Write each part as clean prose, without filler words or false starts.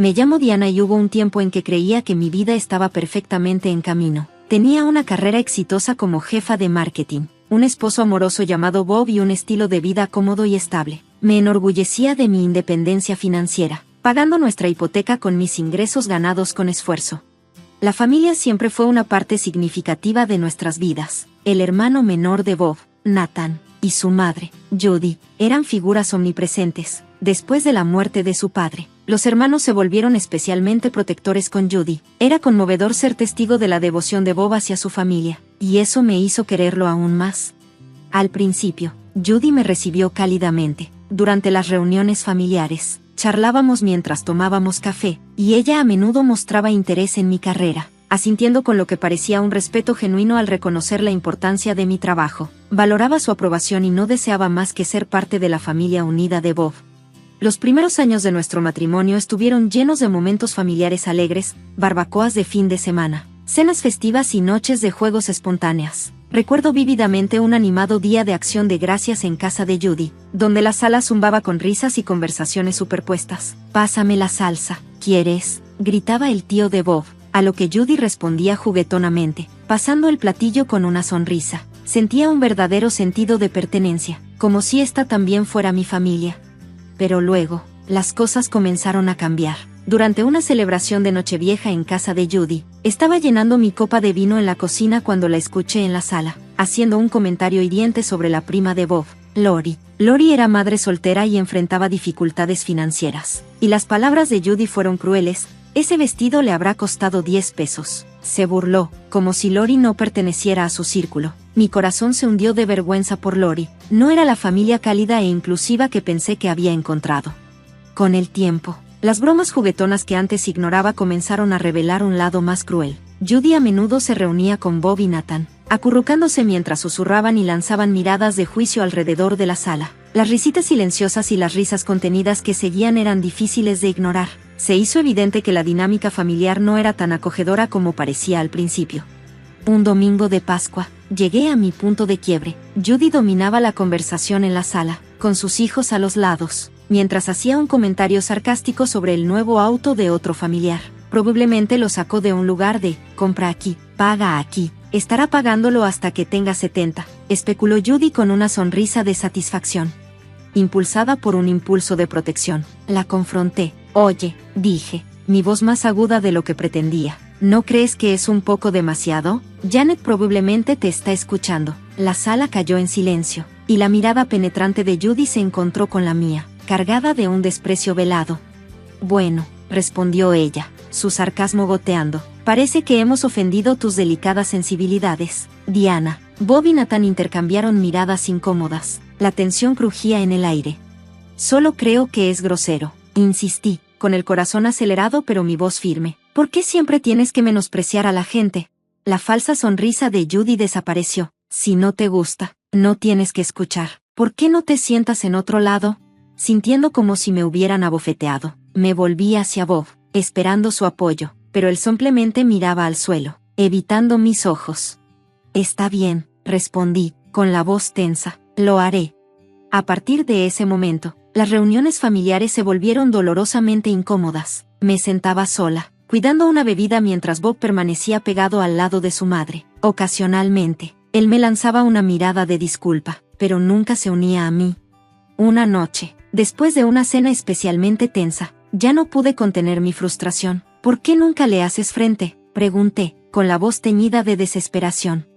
Me llamo Diana y hubo un tiempo en que creía que mi vida estaba perfectamente en camino. Tenía una carrera exitosa como jefa de marketing, un esposo amoroso llamado Bob y un estilo de vida cómodo y estable. Me enorgullecía de mi independencia financiera, pagando nuestra hipoteca con mis ingresos ganados con esfuerzo. La familia siempre fue una parte significativa de nuestras vidas. El hermano menor de Bob, Nathan, y su madre, Judy, eran figuras omnipresentes. Después de la muerte de su padre, los hermanos se volvieron especialmente protectores con Judy. Era conmovedor ser testigo de la devoción de Bob hacia su familia, y eso me hizo quererlo aún más. Al principio, Judy me recibió cálidamente. Durante las reuniones familiares, charlábamos mientras tomábamos café, y ella a menudo mostraba interés en mi carrera, asintiendo con lo que parecía un respeto genuino al reconocer la importancia de mi trabajo. Valoraba su aprobación y no deseaba más que ser parte de la familia unida de Bob. Los primeros años de nuestro matrimonio estuvieron llenos de momentos familiares alegres, barbacoas de fin de semana, cenas festivas y noches de juegos espontáneas. Recuerdo vívidamente un animado día de Acción de Gracias en casa de Judy, donde la sala zumbaba con risas y conversaciones superpuestas. «Pásame la salsa, ¿quieres?», gritaba el tío de Bob, a lo que Judy respondía juguetonamente, pasando el platillo con una sonrisa. Sentía un verdadero sentido de pertenencia, como si esta también fuera mi familia. Pero luego, las cosas comenzaron a cambiar. Durante una celebración de Nochevieja en casa de Judy, estaba llenando mi copa de vino en la cocina cuando la escuché en la sala, haciendo un comentario hiriente sobre la prima de Bob, Lori. Lori era madre soltera y enfrentaba dificultades financieras. Y las palabras de Judy fueron crueles: «Ese vestido le habrá costado 10 pesos». Se burló, como si Lori no perteneciera a su círculo. Mi corazón se hundió de vergüenza por Lori. No era la familia cálida e inclusiva que pensé que había encontrado. Con el tiempo, las bromas juguetonas que antes ignoraba comenzaron a revelar un lado más cruel. Judy a menudo se reunía con Bob y Nathan, acurrucándose mientras susurraban y lanzaban miradas de juicio alrededor de la sala. Las risitas silenciosas y las risas contenidas que seguían eran difíciles de ignorar. Se hizo evidente que la dinámica familiar no era tan acogedora como parecía al principio. Un domingo de Pascua, llegué a mi punto de quiebre. Judy dominaba la conversación en la sala, con sus hijos a los lados, mientras hacía un comentario sarcástico sobre el nuevo auto de otro familiar. Probablemente lo sacó de un lugar de «compra aquí, paga aquí, estará pagándolo hasta que tenga 70», especuló Judy con una sonrisa de satisfacción. Impulsada por un impulso de protección, la confronté. «Oye», dije, mi voz más aguda de lo que pretendía, ¿no crees que es un poco demasiado? Janet probablemente te está escuchando». La sala cayó en silencio, y la mirada penetrante de Judy se encontró con la mía, cargada de un desprecio velado. «Bueno», respondió ella, su sarcasmo goteando, «parece que hemos ofendido tus delicadas sensibilidades, Diana». Bob y Nathan intercambiaron miradas incómodas. La tensión crujía en el aire. «Solo creo que es grosero», insistí, con el corazón acelerado pero mi voz firme. «¿Por qué siempre tienes que menospreciar a la gente?». La falsa sonrisa de Judy desapareció. «Si no te gusta, no tienes que escuchar. ¿Por qué no te sientas en otro lado?». Sintiendo como si me hubieran abofeteado, me volví hacia Bob, esperando su apoyo, pero él simplemente miraba al suelo, evitando mis ojos. «Está bien», respondí, con la voz tensa, «lo haré». A partir de ese momento, las reuniones familiares se volvieron dolorosamente incómodas. Me sentaba sola, cuidando una bebida mientras Bob permanecía pegado al lado de su madre. Ocasionalmente, él me lanzaba una mirada de disculpa, pero nunca se unía a mí. Una noche, después de una cena especialmente tensa, ya no pude contener mi frustración. «¿Por qué nunca le haces frente?», pregunté, con la voz teñida de desesperación.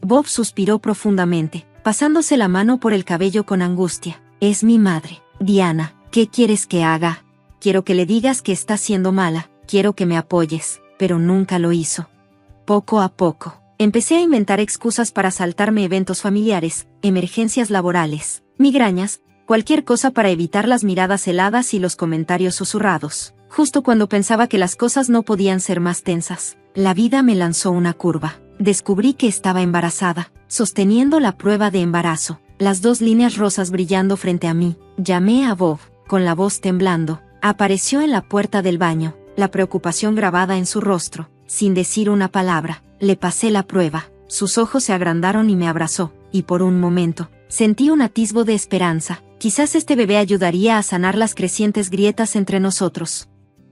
Bob suspiró profundamente, pasándose la mano por el cabello con angustia. «Es mi madre, Diana, ¿qué quieres que haga? Quiero que le digas que está siendo mala, quiero que me apoyes», pero nunca lo hizo. Poco a poco, empecé a inventar excusas para saltarme eventos familiares, emergencias laborales, migrañas, cualquier cosa para evitar las miradas heladas y los comentarios susurrados. Justo cuando pensaba que las cosas no podían ser más tensas, la vida me lanzó una curva. Descubrí que estaba embarazada, sosteniendo la prueba de embarazo, las 2 líneas rosas brillando frente a mí. Llamé a Bob, con la voz temblando. Apareció en la puerta del baño, la preocupación grabada en su rostro. Sin decir una palabra, le pasé la prueba. Sus ojos se agrandaron y me abrazó, y por un momento, sentí un atisbo de esperanza. Quizás este bebé ayudaría a sanar las crecientes grietas entre nosotros.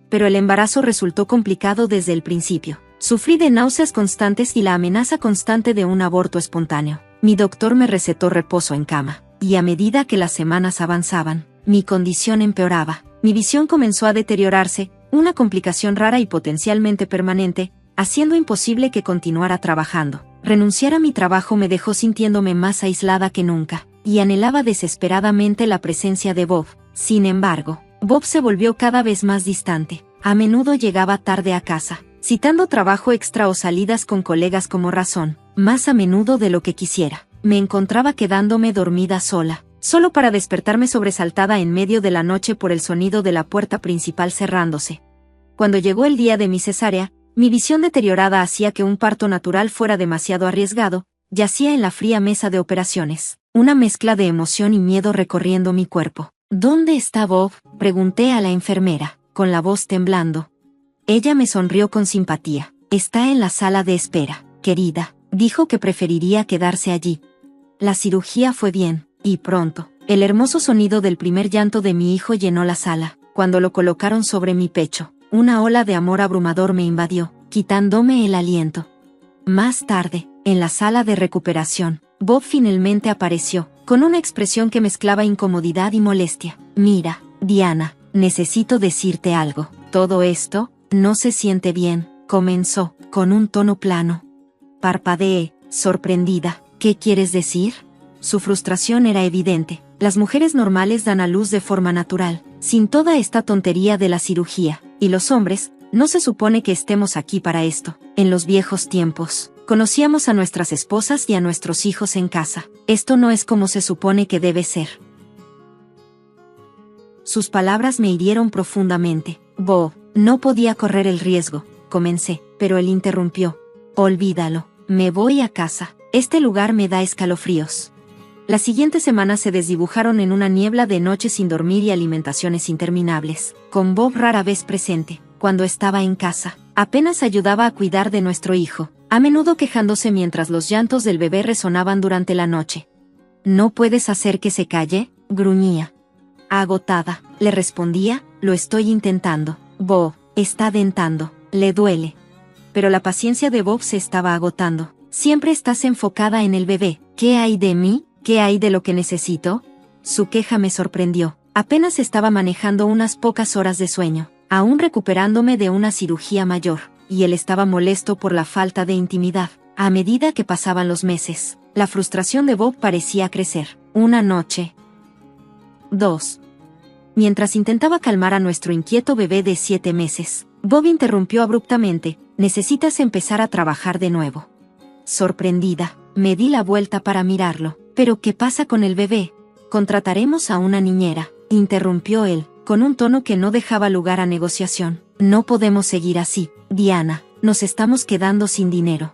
pero el embarazo resultó complicado desde el principio. Sufrí de náuseas constantes y la amenaza constante de un aborto espontáneo. Mi doctor me recetó reposo en cama, y a medida que las semanas avanzaban, mi condición empeoraba. Mi visión comenzó a deteriorarse, una complicación rara y potencialmente permanente, haciendo imposible que continuara trabajando. Renunciar a mi trabajo me dejó sintiéndome más aislada que nunca, y anhelaba desesperadamente la presencia de Bob. Sin embargo, Bob se volvió cada vez más distante. A menudo llegaba tarde a casa, citando trabajo extra o salidas con colegas como razón, más a menudo de lo que quisiera. Me encontraba quedándome dormida sola, solo para despertarme sobresaltada en medio de la noche por el sonido de la puerta principal cerrándose. Cuando llegó el día de mi cesárea, mi visión deteriorada hacía que un parto natural fuera demasiado arriesgado. Yacía en la fría mesa de operaciones, una mezcla de emoción y miedo recorriendo mi cuerpo. ¿Dónde está Bob?, pregunté a la enfermera, con la voz temblando. Ella me sonrió con simpatía. Está en la sala de espera, querida. Dijo que preferiría quedarse allí. La cirugía fue bien, y pronto. El hermoso sonido del primer llanto de mi hijo llenó la sala. Cuando lo colocaron sobre mi pecho, una ola de amor abrumador me invadió, quitándome el aliento. Más tarde, en la sala de recuperación, Bob finalmente apareció, con una expresión que mezclaba incomodidad y molestia. Mira, Diana, necesito decirte algo. Todo esto no se siente bien, comenzó, con un tono plano. Parpadeé, sorprendida. ¿Qué quieres decir? Su frustración era evidente. Las mujeres normales dan a luz de forma natural, sin toda esta tontería de la cirugía, y los hombres, no se supone que estemos aquí para esto. En los viejos tiempos, conocíamos a nuestras esposas y a nuestros hijos en casa. Esto no es como se supone que debe ser. Sus palabras me hirieron profundamente. Bob, no podía correr el riesgo, comencé, pero él interrumpió. Olvídalo, me voy a casa. Este lugar me da escalofríos. Las siguientes semanas se desdibujaron en una niebla de noches sin dormir y alimentaciones interminables, con Bob rara vez presente. Cuando estaba en casa, apenas ayudaba a cuidar de nuestro hijo, a menudo quejándose mientras los llantos del bebé resonaban durante la noche. ¿No puedes hacer que se calle?, gruñía. Agotada, le respondía, lo estoy intentando. Bob, está dentando, le duele. Pero la paciencia de Bob se estaba agotando. Siempre estás enfocada en el bebé. ¿Qué hay de mí? ¿Qué hay de lo que necesito? Su queja me sorprendió. Apenas estaba manejando unas pocas horas de sueño, aún recuperándome de una cirugía mayor, y él estaba molesto por la falta de intimidad. A medida que pasaban los meses, la frustración de Bob parecía crecer. Una noche. 2. Mientras intentaba calmar a nuestro inquieto bebé de 7 meses, Bob interrumpió abruptamente. Necesitas empezar a trabajar de nuevo. Sorprendida, me di la vuelta para mirarlo. ¿Pero qué pasa con el bebé? Contrataremos a una niñera, interrumpió él, con un tono que no dejaba lugar a negociación. No podemos seguir así, Diana, nos estamos quedando sin dinero.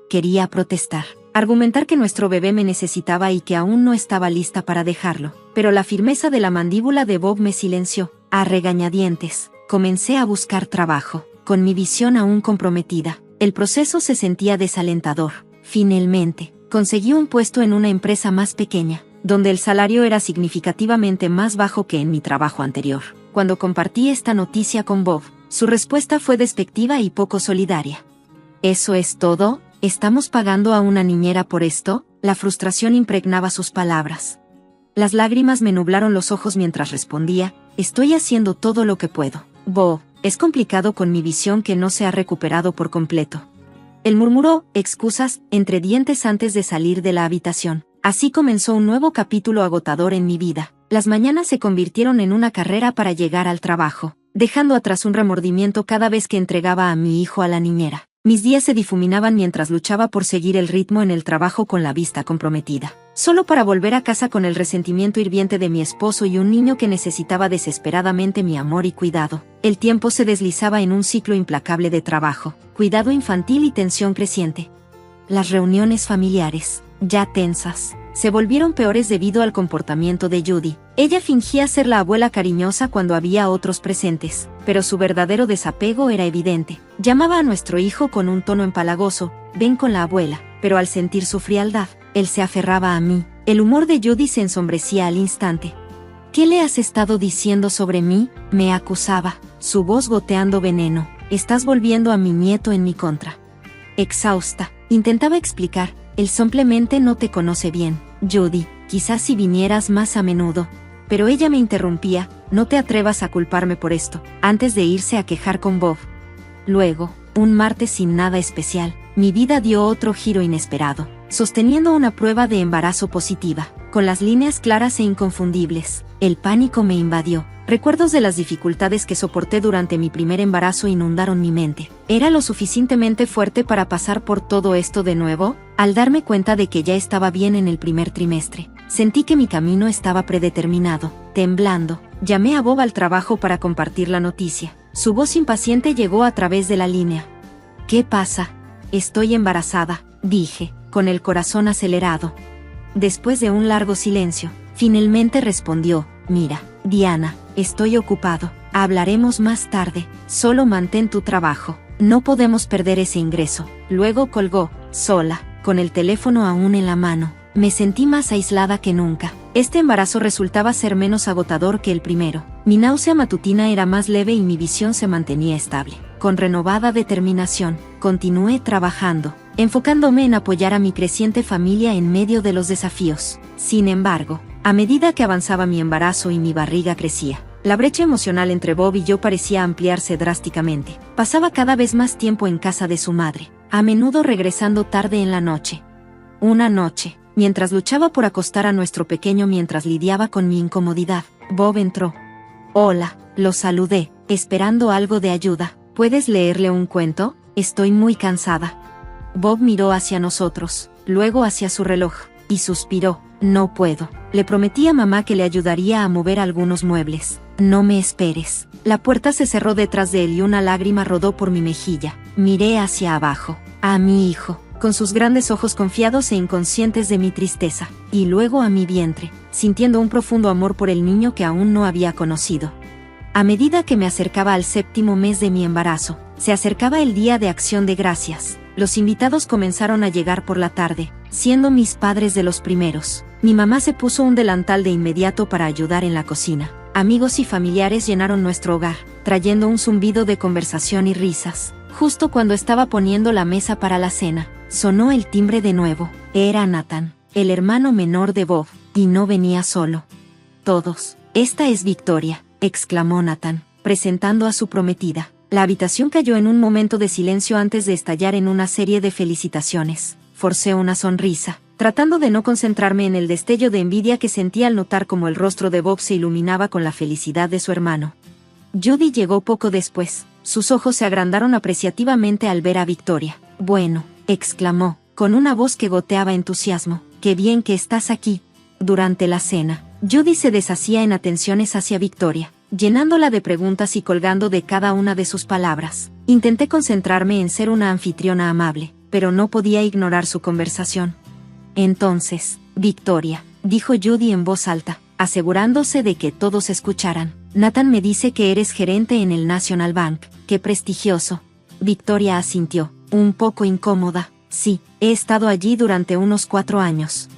Quería protestar, argumentar que nuestro bebé me necesitaba y que aún no estaba lista para dejarlo, pero la firmeza de la mandíbula de Bob me silenció. A regañadientes, comencé a buscar trabajo, con mi visión aún comprometida. El proceso se sentía desalentador. Finalmente, conseguí un puesto en una empresa más pequeña, donde el salario era significativamente más bajo que en mi trabajo anterior. Cuando compartí esta noticia con Bob, su respuesta fue despectiva y poco solidaria. ¿Eso es todo? ¿Estamos pagando a una niñera por esto? La frustración impregnaba sus palabras. Las lágrimas me nublaron los ojos mientras respondía, estoy haciendo todo lo que puedo. Bob, es complicado con mi visión que no se ha recuperado por completo. Él murmuró excusas entre dientes antes de salir de la habitación. Así comenzó un nuevo capítulo agotador en mi vida. Las mañanas se convirtieron en una carrera para llegar al trabajo, dejando atrás un remordimiento cada vez que entregaba a mi hijo a la niñera. Mis días se difuminaban mientras luchaba por seguir el ritmo en el trabajo con la vista comprometida, solo para volver a casa con el resentimiento hirviente de mi esposo y un niño que necesitaba desesperadamente mi amor y cuidado. El tiempo se deslizaba en un ciclo implacable de trabajo, cuidado infantil y tensión creciente. Las reuniones familiares, ya tensas, se volvieron peores debido al comportamiento de Judy. Ella fingía ser la abuela cariñosa cuando había otros presentes, pero su verdadero desapego era evidente. Llamaba a nuestro hijo con un tono empalagoso, ven con la abuela, pero al sentir su frialdad, él se aferraba a mí. El humor de Judy se ensombrecía al instante. ¿Qué le has estado diciendo sobre mí?, me acusaba. su voz goteando veneno. Estás volviendo a mi nieto en mi contra. Exhausta, intentaba explicar, él simplemente no te conoce bien, Judy, quizás si vinieras más a menudo. Pero ella me interrumpía, no te atrevas a culparme por esto, antes de irse a quejar con Bob. Luego, un martes sin nada especial, mi vida dio otro giro inesperado, sosteniendo una prueba de embarazo positiva, con las líneas claras e inconfundibles. El pánico me invadió. Recuerdos de las dificultades que soporté durante mi primer embarazo inundaron mi mente. ¿Era lo suficientemente fuerte para pasar por todo esto de nuevo? Al darme cuenta de que ya estaba bien en el primer trimestre, sentí que mi camino estaba predeterminado. Temblando, llamé a Bob al trabajo para compartir la noticia. Su voz impaciente llegó a través de la línea. ¿Qué pasa? Estoy embarazada, dije, con el corazón acelerado. Después de un largo silencio, finalmente respondió, mira, Diana, estoy ocupado, hablaremos más tarde, solo mantén tu trabajo, no podemos perder ese ingreso. Luego colgó, sola, con el teléfono aún en la mano. Me sentí más aislada que nunca. Este embarazo resultaba ser menos agotador que el primero. Mi náusea matutina era más leve y mi visión se mantenía estable. Con renovada determinación, continué trabajando, enfocándome en apoyar a mi creciente familia en medio de los desafíos. Sin embargo, a medida que avanzaba mi embarazo y mi barriga crecía, la brecha emocional entre Bob y yo parecía ampliarse drásticamente. Pasaba cada vez más tiempo en casa de su madre, a menudo regresando tarde en la noche. Una noche, mientras luchaba por acostar a nuestro pequeño mientras lidiaba con mi incomodidad, Bob entró. Hola, lo saludé, esperando algo de ayuda. ¿Puedes leerle un cuento? Estoy muy cansada. Bob miró hacia nosotros, luego hacia su reloj, y suspiró. No puedo. Le prometí a mamá que le ayudaría a mover algunos muebles. No me esperes. La puerta se cerró detrás de él y una lágrima rodó por mi mejilla. Miré hacia abajo, a mi hijo, con sus grandes ojos confiados e inconscientes de mi tristeza, y luego a mi vientre, sintiendo un profundo amor por el niño que aún no había conocido. A medida que me acercaba al 7º mes de mi embarazo, se acercaba el Día de Acción de Gracias. Los invitados comenzaron a llegar por la tarde, siendo mis padres de los primeros. Mi mamá se puso un delantal de inmediato para ayudar en la cocina. Amigos y familiares llenaron nuestro hogar, trayendo un zumbido de conversación y risas. Justo cuando estaba poniendo la mesa para la cena, sonó el timbre de nuevo. Era Nathan, el hermano menor de Bob, y no venía solo. Todos. Esta es Victoria, exclamó Nathan, presentando a su prometida. La habitación cayó en un momento de silencio antes de estallar en una serie de felicitaciones. Forcé una sonrisa, tratando de no concentrarme en el destello de envidia que sentía al notar cómo el rostro de Bob se iluminaba con la felicidad de su hermano. Judy llegó poco después. Sus ojos se agrandaron apreciativamente al ver a Victoria. Bueno, exclamó, con una voz que goteaba entusiasmo. Qué bien que estás aquí. Durante la cena, Judy se deshacía en atenciones hacia Victoria, llenándola de preguntas y colgando de cada una de sus palabras. Intenté concentrarme en ser una anfitriona amable, pero no podía ignorar su conversación. Entonces, Victoria, dijo Judy en voz alta, asegurándose de que todos escucharan. Nathan me dice que eres gerente en el National Bank. ¡Qué prestigioso! Victoria asintió, un poco incómoda. Sí, he estado allí durante unos 4 años.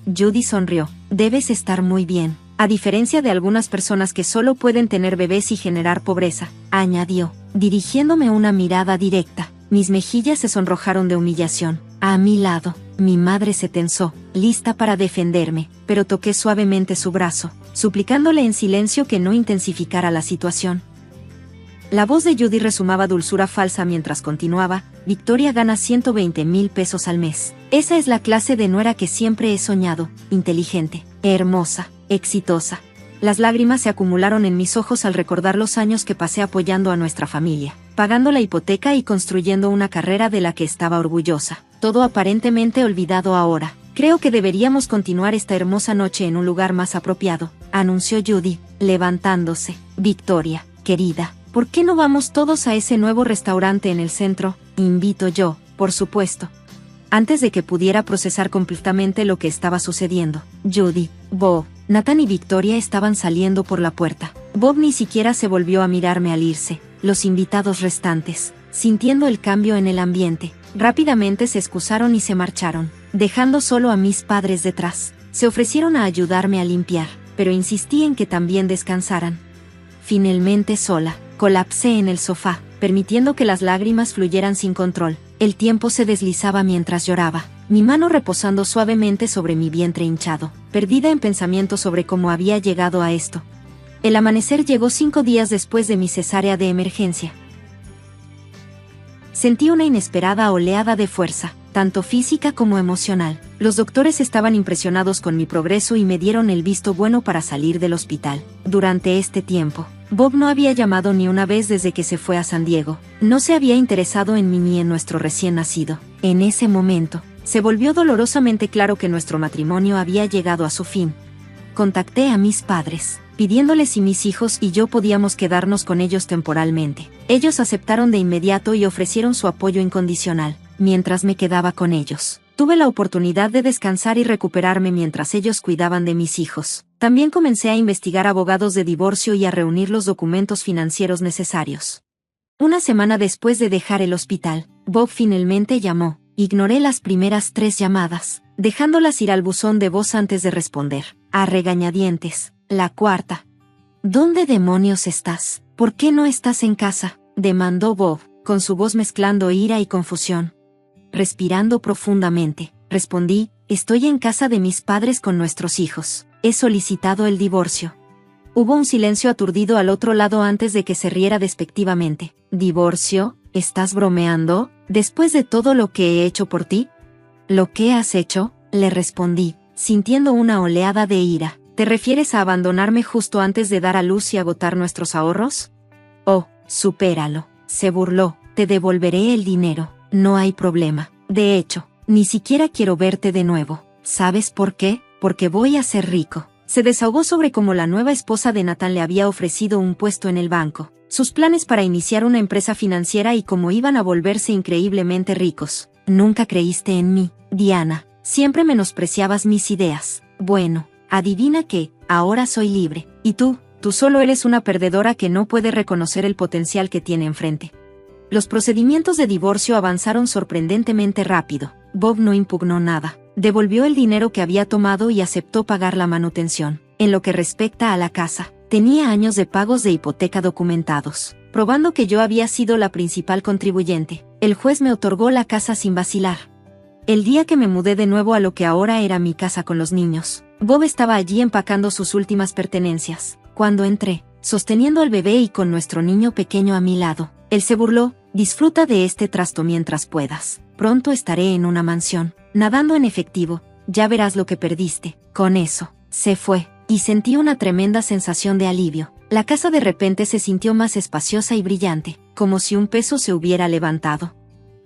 Judy sonrió. Debes estar muy bien. A diferencia de algunas personas que solo pueden tener bebés y generar pobreza, añadió, dirigiéndome una mirada directa. Mis mejillas se sonrojaron de humillación. A mi lado, mi madre se tensó, lista para defenderme, pero toqué suavemente su brazo, suplicándole en silencio que no intensificara la situación. La voz de Judy resumaba dulzura falsa mientras continuaba. Victoria gana 120,000 pesos al mes. Esa es la clase de nuera que siempre he soñado, inteligente, hermosa, exitosa. Las lágrimas se acumularon en mis ojos al recordar los años que pasé apoyando a nuestra familia, pagando la hipoteca y construyendo una carrera de la que estaba orgullosa. Todo aparentemente olvidado ahora. Creo que deberíamos continuar esta hermosa noche en un lugar más apropiado, anunció Judy, levantándose. Victoria, querida, ¿por qué no vamos todos a ese nuevo restaurante en el centro? Invito yo, por supuesto. Antes de que pudiera procesar completamente lo que estaba sucediendo, Judy, Bob, Nathan y Victoria estaban saliendo por la puerta. Bob ni siquiera se volvió a mirarme al irse. Los invitados restantes, sintiendo el cambio en el ambiente, rápidamente se excusaron y se marcharon, dejando solo a mis padres detrás. Se ofrecieron a ayudarme a limpiar, pero insistí en que también descansaran. Finalmente sola, Colapsé en el sofá, permitiendo que las lágrimas fluyeran sin control. El tiempo se deslizaba mientras lloraba, mi mano reposando suavemente sobre mi vientre hinchado, perdida en pensamientos sobre cómo había llegado a esto. El amanecer llegó 5 días después de mi cesárea de emergencia. Sentí una inesperada oleada de fuerza, tanto física como emocional. Los doctores estaban impresionados con mi progreso y me dieron el visto bueno para salir del hospital. Durante este tiempo, Bob no había llamado ni una vez desde que se fue a San Diego. No se había interesado en mí ni en nuestro recién nacido. En ese momento, se volvió dolorosamente claro que nuestro matrimonio había llegado a su fin. Contacté a mis padres, pidiéndoles si mis hijos y yo podíamos quedarnos con ellos temporalmente. Ellos aceptaron de inmediato y ofrecieron su apoyo incondicional. Mientras me quedaba con ellos, tuve la oportunidad de descansar y recuperarme mientras ellos cuidaban de mis hijos. También comencé a investigar abogados de divorcio y a reunir los documentos financieros necesarios. Una semana después de dejar el hospital, Bob finalmente llamó. Ignoré las primeras 3 llamadas, dejándolas ir al buzón de voz antes de responder. A regañadientes, la cuarta. ¿Dónde demonios estás? ¿Por qué no estás en casa?, demandó Bob, con su voz mezclando ira y confusión. Respirando profundamente, respondí, estoy en casa de mis padres con nuestros hijos. He solicitado el divorcio. Hubo un silencio aturdido al otro lado antes de que se riera despectivamente. ¿Divorcio? ¿Estás bromeando? ¿Después de todo lo que he hecho por ti? ¿Lo que has hecho?, le respondí, sintiendo una oleada de ira. ¿Te refieres a abandonarme justo antes de dar a luz y agotar nuestros ahorros? Oh, supéralo, se burló, te devolveré el dinero, no hay problema. De hecho, ni siquiera quiero verte de nuevo. ¿Sabes por qué? Porque voy a ser rico. Se desahogó sobre cómo la nueva esposa de Nathan le había ofrecido un puesto en el banco, sus planes para iniciar una empresa financiera y cómo iban a volverse increíblemente ricos. Nunca creíste en mí, Diana. Siempre menospreciabas mis ideas. Bueno, adivina qué, ahora soy libre. Y tú solo eres una perdedora que no puede reconocer el potencial que tiene enfrente. Los procedimientos de divorcio avanzaron sorprendentemente rápido. Bob no impugnó nada. Devolvió el dinero que había tomado y aceptó pagar la manutención. En lo que respecta a la casa, tenía años de pagos de hipoteca documentados, probando que yo había sido la principal contribuyente. El juez me otorgó la casa sin vacilar. El día que me mudé de nuevo a lo que ahora era mi casa con los niños, Bob estaba allí empacando sus últimas pertenencias. Cuando entré, sosteniendo al bebé y con nuestro niño pequeño a mi lado, él se burló, disfruta de este trasto mientras puedas. Pronto estaré en una mansión, nadando en efectivo, ya verás lo que perdiste. Con eso, se fue, y sentí una tremenda sensación de alivio. La casa de repente se sintió más espaciosa y brillante, como si un peso se hubiera levantado.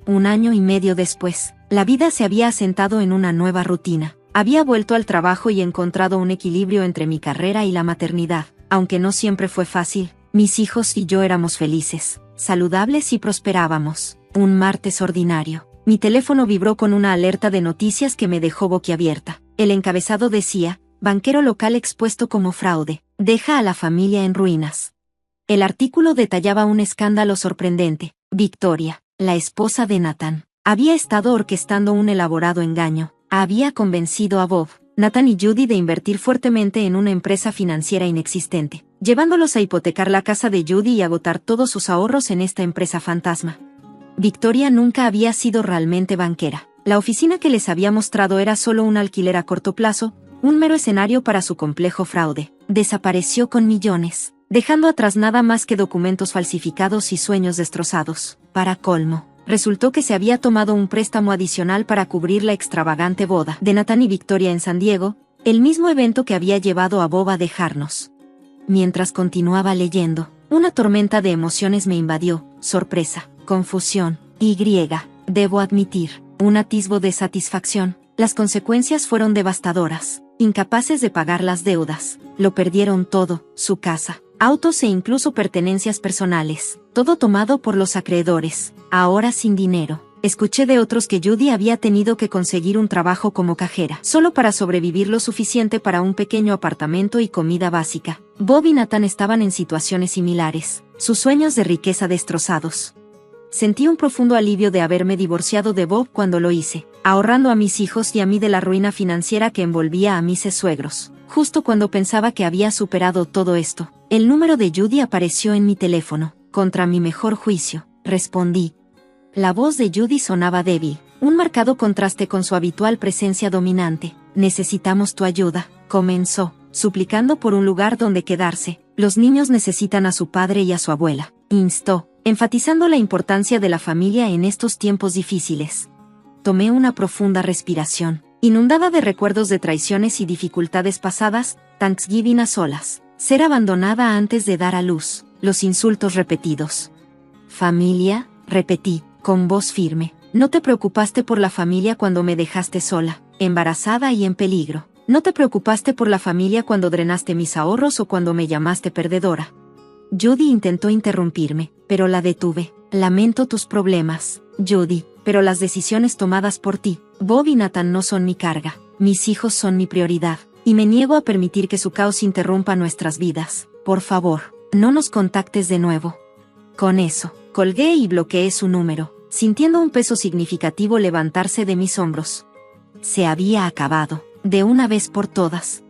1 año y medio después, la vida se había asentado en una nueva rutina. Había vuelto al trabajo y encontrado un equilibrio entre mi carrera y la maternidad. Aunque no siempre fue fácil, mis hijos y yo éramos felices, saludables y prosperábamos. Un martes ordinario, mi teléfono vibró con una alerta de noticias que me dejó boquiabierta. El encabezado decía, banquero local expuesto como fraude, deja a la familia en ruinas. El artículo detallaba un escándalo sorprendente. Victoria, la esposa de Nathan, había estado orquestando un elaborado engaño. Había convencido a Bob, Nathan y Judy de invertir fuertemente en una empresa financiera inexistente, llevándolos a hipotecar la casa de Judy y agotar todos sus ahorros en esta empresa fantasma. Victoria nunca había sido realmente banquera. La oficina que les había mostrado era solo un alquiler a corto plazo, un mero escenario para su complejo fraude. Desapareció con millones, dejando atrás nada más que documentos falsificados y sueños destrozados. Para colmo, resultó que se había tomado un préstamo adicional para cubrir la extravagante boda de Nathan y Victoria en San Diego, el mismo evento que había llevado a Bob a dejarnos. Mientras continuaba leyendo, una tormenta de emociones me invadió: sorpresa, confusión, debo admitir, un atisbo de satisfacción. Las consecuencias fueron devastadoras. Incapaces de pagar las deudas, lo perdieron todo: su casa, autos e incluso pertenencias personales, todo tomado por los acreedores. Ahora sin dinero. Escuché de otros que Judy había tenido que conseguir un trabajo como cajera, solo para sobrevivir lo suficiente para un pequeño apartamento y comida básica. Bob y Nathan estaban en situaciones similares, sus sueños de riqueza destrozados. Sentí un profundo alivio de haberme divorciado de Bob cuando lo hice, ahorrando a mis hijos y a mí de la ruina financiera que envolvía a mis suegros. Justo cuando pensaba que había superado todo esto, el número de Judy apareció en mi teléfono. Contra mi mejor juicio, respondí. La voz de Judy sonaba débil, un marcado contraste con su habitual presencia dominante. Necesitamos tu ayuda, comenzó, suplicando por un lugar donde quedarse. Los niños necesitan a su padre y a su abuela, instó, enfatizando la importancia de la familia en estos tiempos difíciles. Tomé una profunda respiración, inundada de recuerdos de traiciones y dificultades pasadas, Thanksgiving a solas, ser abandonada antes de dar a luz, los insultos repetidos. Familia, repetí, con voz firme. No te preocupaste por la familia cuando me dejaste sola, embarazada y en peligro. No te preocupaste por la familia cuando drenaste mis ahorros o cuando me llamaste perdedora. Judy intentó interrumpirme, pero la detuve. Lamento tus problemas, Judy, pero las decisiones tomadas por ti, Bob y Nathan no son mi carga. Mis hijos son mi prioridad, y me niego a permitir que su caos interrumpa nuestras vidas. Por favor, no nos contactes de nuevo. Con eso, colgué y bloqueé su número, sintiendo un peso significativo levantarse de mis hombros. Se había acabado, de una vez por todas,